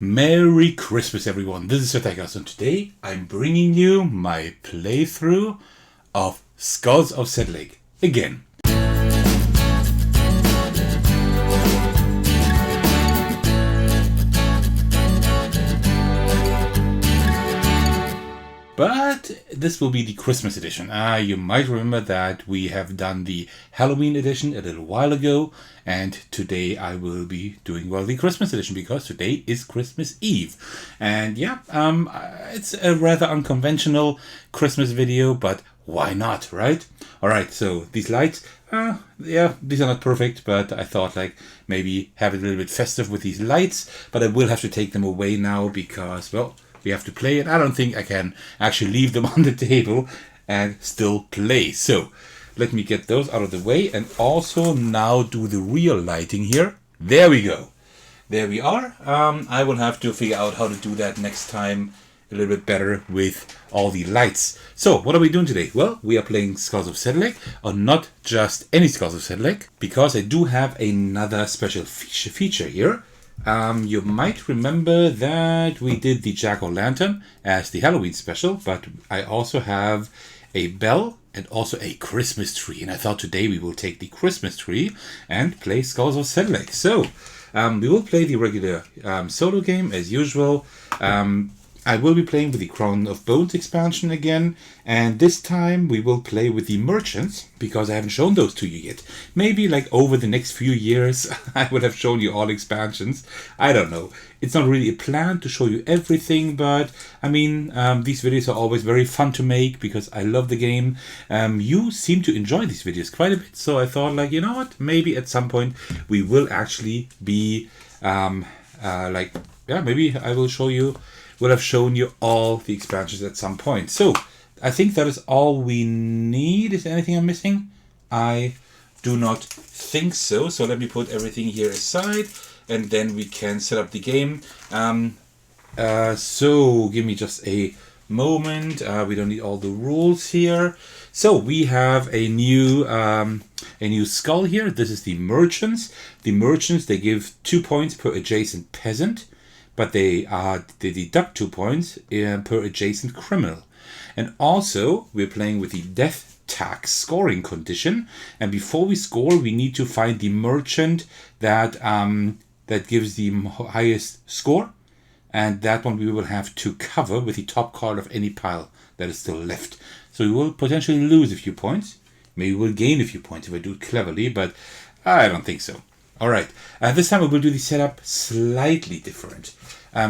Merry Christmas, everyone. This is Thecos, and today I'm bringing you my playthrough of Skulls of Sedlec again. But this will be the Christmas edition. You might remember that we have done the Halloween edition a little while ago, and today I will be doing, well, the Christmas edition, because today is Christmas Eve. And yeah, it's a rather unconventional Christmas video, but why not, right? Alright, so these lights, yeah, these are not perfect, but I thought maybe have it a little bit festive with these lights, but I will have to take them away now because, well, we have to play it. I don't think I can actually leave them on the table and still play. So let me get those out of the way and also now do the real lighting here. There we go. There we are. I will have to figure out how to do that next time a little bit better with all the lights. So what are we doing today? Well, we are playing Skulls of Sedlec, or not just any Skulls of Sedlec, because I do have another special feature here. You might remember that we did the jack-o'-lantern as the Halloween special, but I also have a bell and also a Christmas tree. And I thought today we will take the Christmas tree and play Skulls of Sedlec. So we will play the regular solo game as usual. I will be playing with the Crown of Bones expansion again, and this time we will play with the merchants, because I haven't shown those to you yet. Maybe over the next few years I would have shown you all expansions. I don't know. It's not really a plan to show you everything, but I mean, these videos are always very fun to make because I love the game. You seem to enjoy these videos quite a bit, so I thought, you know what, maybe at some point we will actually be maybe I will show you. Will have shown you all the expansions at some point. So I think that is all we need. Is there anything I'm missing? I do not think so. So let me put everything here aside and then we can set up the game. So give me just a moment. We don't need all the rules here. So we have a new skull here. This is the merchants. The merchants, they give 2 points per adjacent peasant, but they deduct 2 points per adjacent criminal. And also, we're playing with the death tax scoring condition. And before we score, we need to find the merchant that gives the highest score. And that one we will have to cover with the top card of any pile that is still left. So we will potentially lose a few points. Maybe we'll gain a few points if I do it cleverly, but I don't think so. All right, this time we will do the setup slightly different.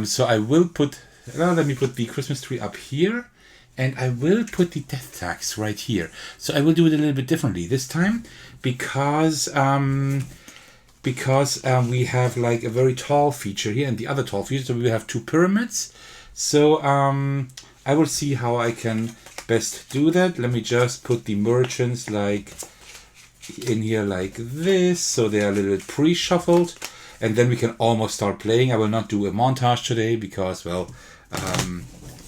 So I will put, let me put the Christmas tree up here, and I will put the death tax right here. So I will do it a little bit differently this time, because we have a very tall feature here, and the other tall feature, so we will have 2 pyramids. So I will see how I can best do that. Let me just put the merchants in here like this, so they are a little bit pre-shuffled, and then we can almost start playing. I will not do a montage today because, well,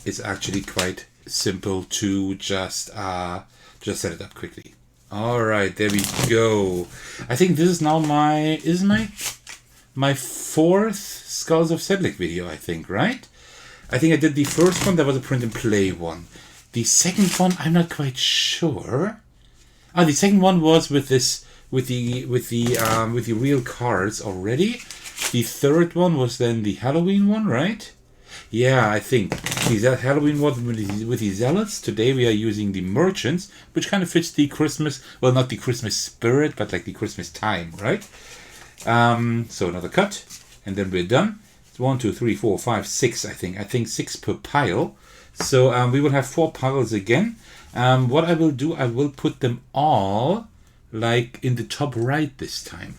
it's actually quite simple to just set it up quickly. All right, there we go. I think this is now my 4th Skulls of Sedlec video, I think, right? I think I did the first one. That was a print and play one. The second one, I'm not quite sure. The second one was with the real cards already. The third one was then the Halloween one, right? Yeah, I think the Halloween one with the zealots. Today we are using the merchants, which kind of fits the Christmas, well, not the Christmas spirit, but the Christmas time, right? So another cut, and then we're done. It's 1, 2, 3, 4, 5, 6. I think 6 per pile. So we will have 4 piles again. What I will do, I will put them all in the top right this time.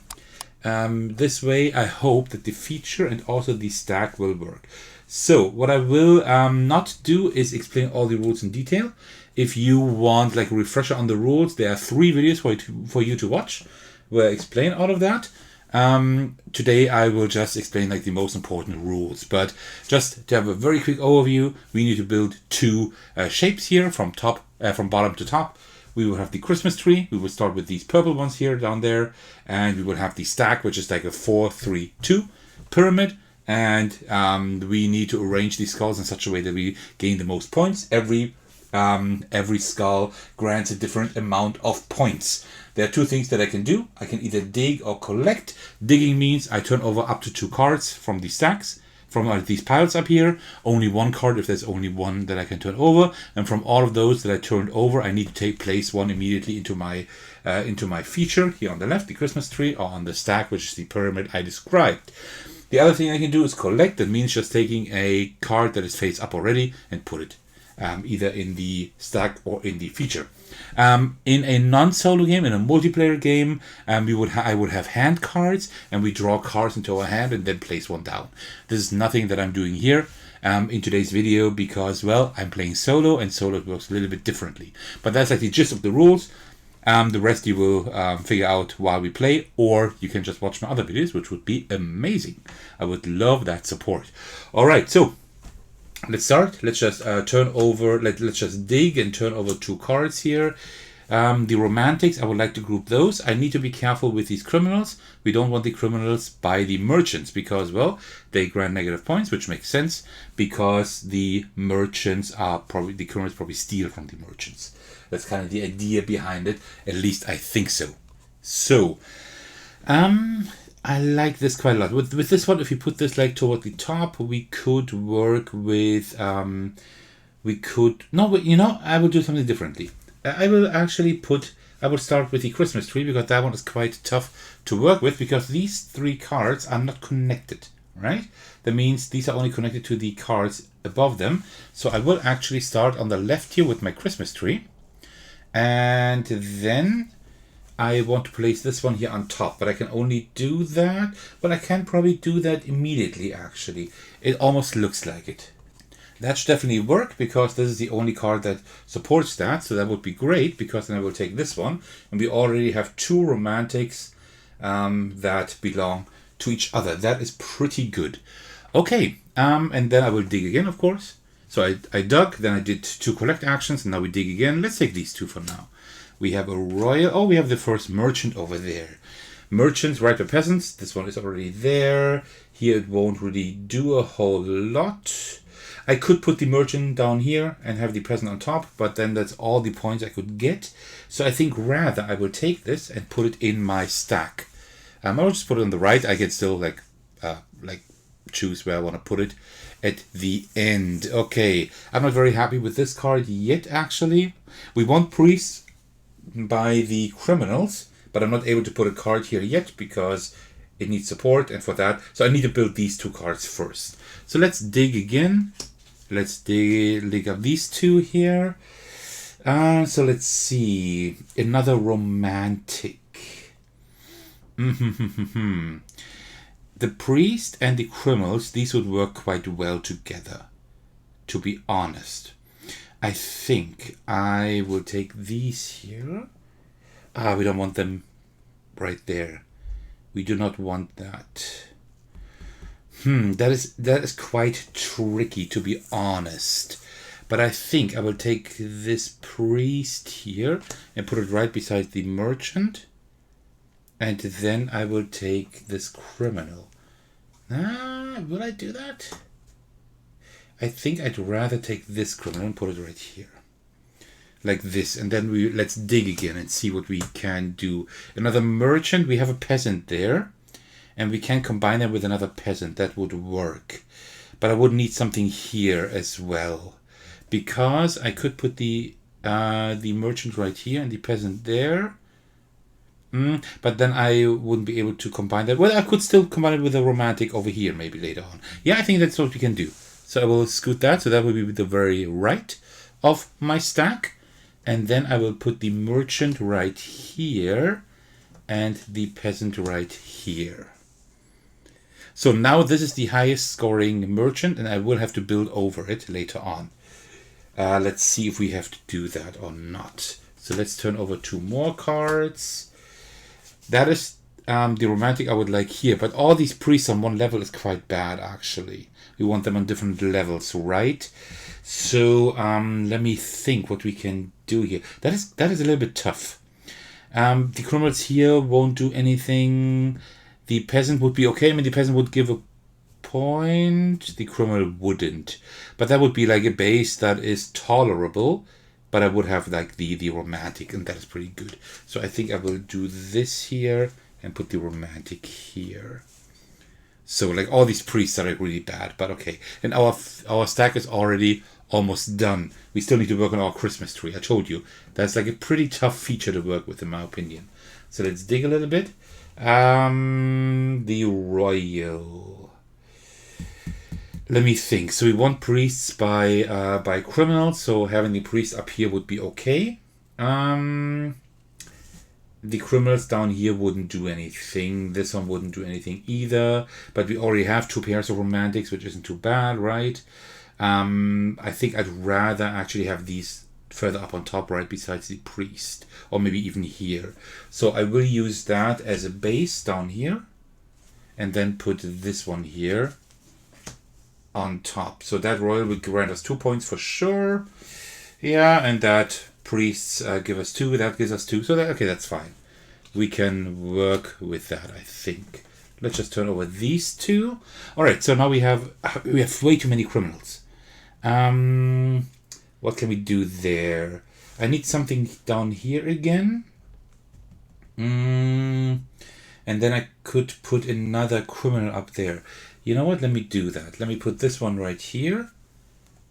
This way I hope that the feature and also the stack will work. So what I will not do is explain all the rules in detail. If you want a refresher on the rules, there are 3 videos for you to watch where I explain all of that. Today I will just explain the most important rules, but just to have a very quick overview, we need to build 2 shapes here from bottom to top. We will have the Christmas tree. We will start with these purple ones here down there, and we will have the stack, which is a 4, 3, 2 pyramid, and we need to arrange these skulls in such a way that we gain the most points. Every skull grants a different amount of points. There are two things that I can do. I can either dig or collect. Digging means I turn over up to 2 cards from these stacks, from these piles up here. Only 1 card if there's only 1 that I can turn over. And from all of those that I turned over, I need to place 1 immediately into my feature here on the left, the Christmas tree, or on the stack, which is the pyramid I described. The other thing I can do is collect. That means just taking a card that is face up already and put it either in the stack or in the feature. In a non-solo game, in a multiplayer game, I would have hand cards, and we draw cards into our hand and then place 1 down. This is nothing that I'm doing here in today's video because, well, I'm playing solo, and solo works a little bit differently. But that's like the gist of the rules. The rest you will figure out while we play, or you can just watch my other videos, which would be amazing. I would love that support. All right, so let's start. Let's just turn over. Let's just dig and turn over 2 cards here. The romantics, I would like to group those. I need to be careful with these criminals. We don't want the criminals by the merchants because, well, they grant negative points, which makes sense because the merchants the criminals probably steal from the merchants. That's kind of the idea behind it. At least I think so. So, I like this quite a lot. With this one, if you put this like toward the top, we could work with, I will do something differently. I will start with the Christmas tree because that one is quite tough to work with because these 3 cards are not connected, right? That means these are only connected to the cards above them. So I will actually start on the left here with my Christmas tree. And then I want to place this one here on top, but I can only do that. But I can probably do that immediately, actually. It almost looks like it. That should definitely work because this is the only card that supports that. So that would be great because then I will take this one. And we already have 2 romantics that belong to each other. That is pretty good. Okay, and then I will dig again, of course. So I dug, then I did 2 collect actions, and now we dig again. Let's take these 2 for now. We have a royal. Oh, we have the first merchant over there. Merchants, right, for peasants. This one is already there. Here it won't really do a whole lot. I could put the merchant down here and have the peasant on top, but then that's all the points I could get. So I think rather I will take this and put it in my stack. I'll just put it on the right. I can still like choose where I want to put it at the end. Okay, I'm not very happy with this card yet, actually. We want priests by the criminals, but I'm not able to put a card here yet because it needs support, and for that, so I need to build these 2 cards first. So let's dig again. Let's dig up these 2 here. So let's see. Another romantic. The priest and the criminals, these would work quite well together, to be honest. I think I will take these here. We don't want them right there. We do not want that. That is quite tricky, to be honest. But I think I will take this priest here and put it right beside the merchant. And then I will take this criminal. Will I do that? I think I'd rather take this criminal and put it right here. Like this. And then let's dig again and see what we can do. Another merchant. We have a peasant there. And we can combine them with another peasant. That would work. But I would need something here as well. Because I could put the merchant right here and the peasant there. But then I wouldn't be able to combine that. Well, I could still combine it with a romantic over here maybe later on. Yeah, I think that's what we can do. So I will scoot that. So that will be the very right of my stack. And then I will put the merchant right here and the peasant right here. So now this is the highest scoring merchant, and I will have to build over it later on. Let's see if we have to do that or not. So let's turn over 2 more cards. That is the romantic I would like here. But all these priests on one level is quite bad, actually. We want them on different levels, right? So let me think what we can do here. That is a little bit tough. The criminals here won't do anything. The peasant would be okay. I mean, the peasant would give a point. The criminal wouldn't. But that would be like a base that is tolerable. But I would have like the romantic, and that is pretty good. So I think I will do this here and put the romantic here. So like all these priests are like really bad, but okay. And our stack is already almost done. We still need to work on our Christmas tree. I told you that's like a pretty tough feature to work with, in my opinion. So let's dig a little bit. The royal. Let me think. So we want priests by criminals. So having the priest up here would be okay. The criminals down here wouldn't do anything. This one wouldn't do anything either. But we already have 2 pairs of romantics, which isn't too bad, right? I think I'd rather actually have these further up on top, right, besides the priest. Or maybe even here. So I will use that as a base down here. And then put this one here on top. So that royal will grant us 2 points for sure. Yeah, and that priests give us 2. That gives us 2. So that, okay, that's fine. We can work with that, I think. Let's just turn over these 2. All right, so now we have way too many criminals. What can we do there? I need something down here again. And then I could put another criminal up there. You know what? Let me do that. Let me put this one right here.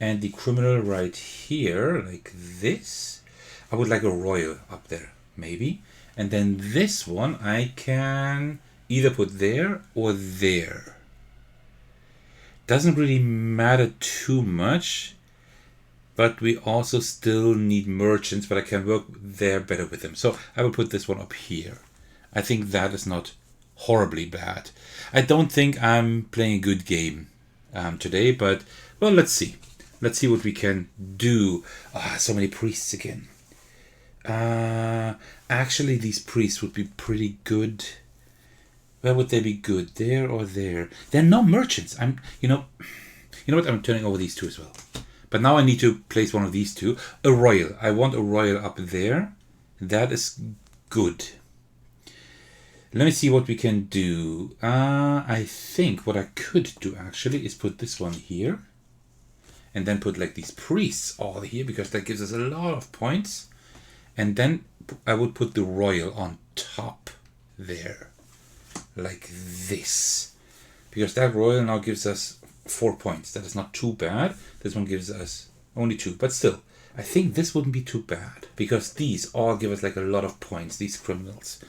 And the criminal right here, like this. I would like a royal up there, maybe. And then this one I can either put there or there. Doesn't really matter too much. But we also still need merchants, but I can work there better with them. So I will put this one up here. I think that is not horribly bad. I don't think I'm playing a good game today, but, well, let's see. Let's see what we can do. So many priests again. Actually, these priests would be pretty good. Where would they be good? There or there? They're not merchants. You know what? I'm turning over these 2 as well. But now I need to place one of these 2. A royal. I want a royal up there. That is good. Let me see what we can do. I think what I could do actually is put this one here. And then put like these priests all here, because that gives us a lot of points. And then I would put the royal on top there. Like this. Because that royal now gives us 4 points. That is not too bad. This one gives us only 2. But still, I think this wouldn't be too bad. Because these all give us like a lot of points. These criminals.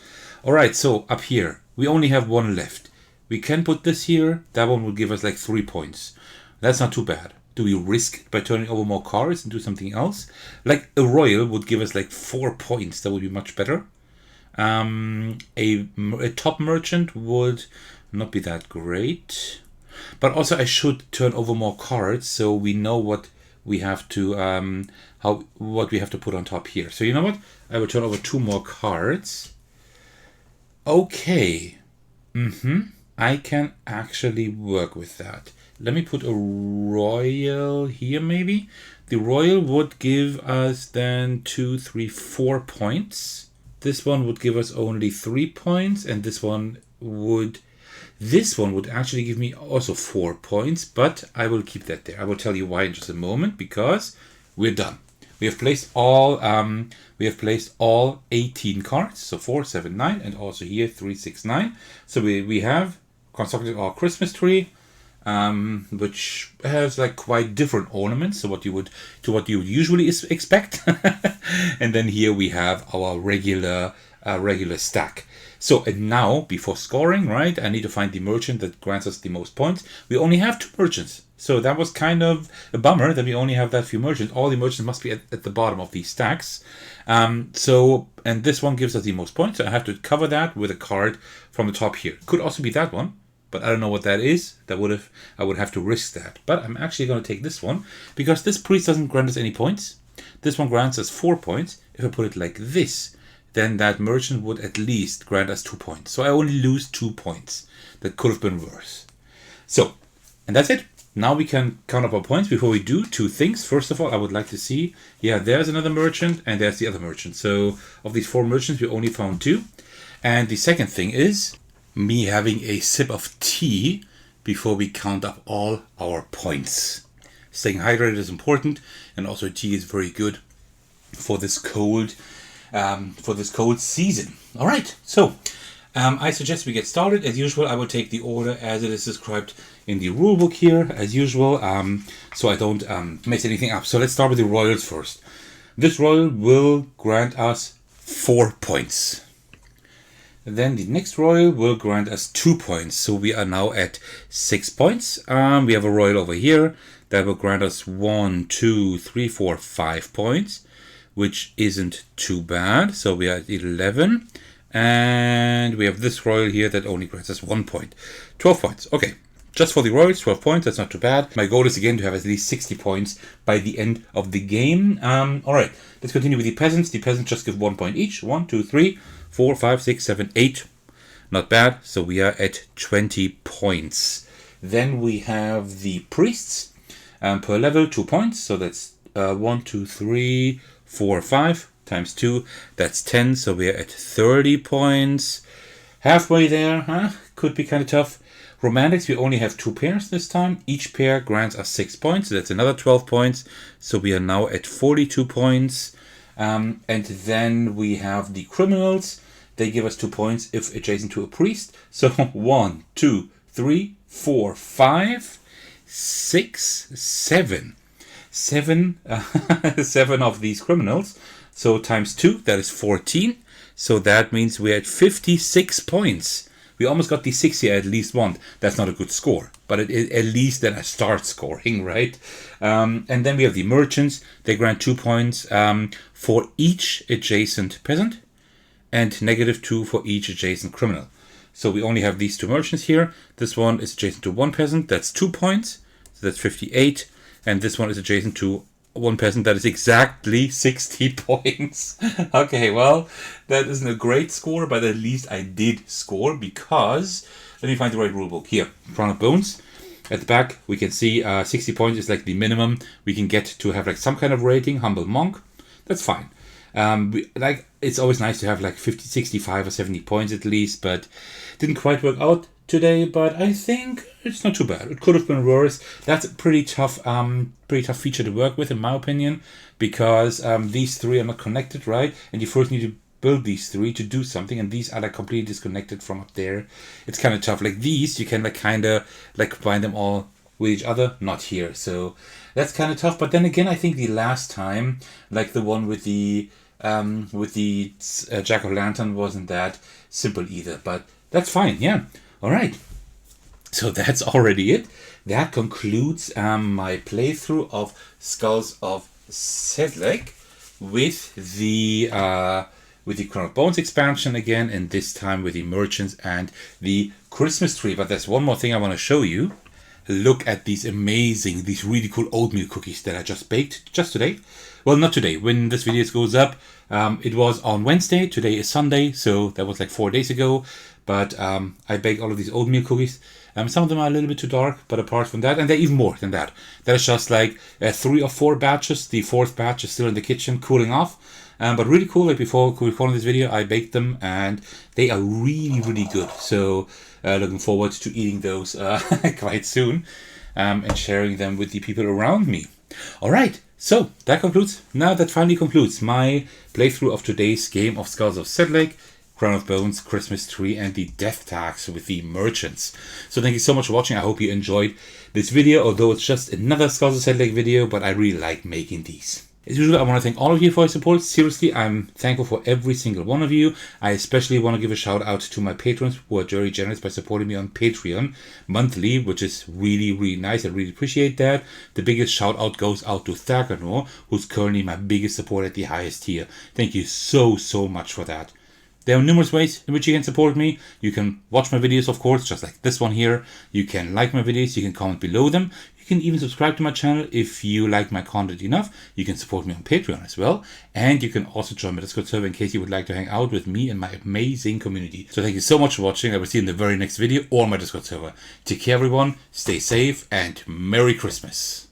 Alright, so up here. We only have 1 left. We can put this here. That one will give us like 3 points. That's not too bad. Do we risk it by turning over more cards and do something else? Like a royal would give us like 4 points. That would be much better. A top merchant would not be that great. But also I should turn over more cards so we know what we have to what we have to put on top here. So you know what? I will turn over 2 more cards. Okay. I can actually work with that. Let me put a royal here maybe. The royal would give us then 2, 3, 4 points. This one would give us only 3 points, and this one would actually give me also 4 points, but I will keep that there. I will tell you why in just a moment, because we're done. We have placed all 18 cards, so 4, 7, 9, and also here 3, 6, 9. So we have constructed our Christmas tree, which has like quite different ornaments to what you would usually expect. And then here we have our regular stack. So and now before scoring, right, I need to find the merchant that grants us the most points. We only have 2 merchants, so that was kind of a bummer that we only have that few merchants. All the merchants must be at the bottom of these stacks. And this one gives us the most points, so I have to cover that with a card from the top here. Could also be that one, but I don't know what that is. I would have to risk that. But I'm actually going to take this one, because this priest doesn't grant us any points. This one grants us 4 points. If I put it like this, then that merchant would at least grant us 2 points. So I only lose 2 points. That could have been worse. So, and that's it. Now we can count up our points. Before we do, 2 things. First of all, I would like to see, yeah, there's another merchant and there's the other merchant. So of these 4 merchants, we only found 2. And the second thing is me having a sip of tea before we count up all our points. Staying hydrated is important, and also tea is very good for this cold season. All right, so I suggest we get started. As usual, I will take the order as it is described in the rulebook here, as usual, so I don't mess anything up. So let's start with the royals first. This royal will grant us 4 points. Then the next royal will grant us 2 points. So we are now at 6 points. We have a royal over here that will grant us 1, 2, 3, 4, 5 points, which isn't too bad. So we are at 11. And we have this royal here that only grants us 1 point. 12 points. Okay. Just for the royals, 12 points. That's not too bad. My goal is again to have at least 60 points by the end of the game. All right. Let's continue with the peasants. The peasants just give 1 point each. 1, 2, 3, 4, 5, 6, 7, 8. Not bad. So we are at 20 points. Then we have the priests. Per level, 2 points. So that's 1, 2, 3, 4, 5 times 2. That's 10. So we are at 30 points. Halfway there, huh? Could be kind of tough. Romantics, we only have 2 pairs this time. Each pair grants us 6 points. So that's another 12 points. So we are now at 42 points. And then we have the criminals. They give us 2 points if adjacent to a priest. So 1, 2, 3, 4, 5, 6, 7. 7 of these criminals. So times 2, that is 14. So that means we're at 56 points. We almost got the 60 I at least want. That's not a good score, but at least then I start scoring, right? And then we have the merchants. They grant 2 points for each adjacent peasant and -2 for each adjacent criminal. So we only have these 2 merchants here. This one is adjacent to 1 peasant. That's 2 points. So that's 58. And this one is adjacent to 1 peasant. That is exactly 60 points. Okay, well, that isn't a great score, but at least I did score because, let me find the right rulebook. Here, Crown of Bones. At the back, we can see 60 points is like the minimum we can get to have like some kind of rating. Humble Monk, that's fine. It's always nice to have like 50, 65 or 70 points at least, but didn't quite work out today, but I think it's not too bad. It could have been worse. That's a pretty tough feature to work with, in my opinion, because these 3 are not connected, right? And you first need to build these 3 to do something, and these are like completely disconnected from up there. It's kind of tough. Like these, you can like kind of like combine them all with each other. Not here, so that's kind of tough. But then again, I think the last time, like the one with the jack-o'-lantern wasn't that simple either. But that's fine. Yeah. All right, so that's already it. That concludes my playthrough of Skulls of Sedlec with the Crown of Bones expansion again, and this time with the merchants and the Christmas tree. But there's one more thing I want to show you. Look at these really cool oatmeal cookies that I just baked just today. Well, not today. When this video goes up, it was on Wednesday. Today is Sunday, so that was like 4 days ago. But I baked all of these oatmeal cookies. Some of them are a little bit too dark, but apart from that, and they're even more than that. That is just like 3 or 4 batches. The 4th batch is still in the kitchen cooling off. But really cool. Like before recording this video, I baked them, and they are really, really good. So looking forward to eating those quite soon and sharing them with the people around me. All right. So that finally concludes my playthrough of today's game of Skulls of Sedlec, Crown of Bones, Christmas Tree, and the Death Tax with the merchants. So thank you so much for watching. I hope you enjoyed this video, although it's just another Skulls of Sedlec video, but I really like making these. As usual, I want to thank all of you for your support. Seriously, I'm thankful for every single one of you. I especially want to give a shout out to my patrons who are very generous by supporting me on Patreon monthly, which is really, really nice. I really appreciate that. The biggest shout out goes out to Thecos, who's currently my biggest supporter at the highest tier. Thank you so, so much for that. There are numerous ways in which you can support me. You can watch my videos, of course, just like this one here. You can like my videos. You can comment below them. You can even subscribe to my channel if you like my content enough. You can support me on Patreon as well. And you can also join my Discord server in case you would like to hang out with me and my amazing community. So thank you so much for watching. I will see you in the very next video or my Discord server. Take care, everyone. Stay safe and Merry Christmas.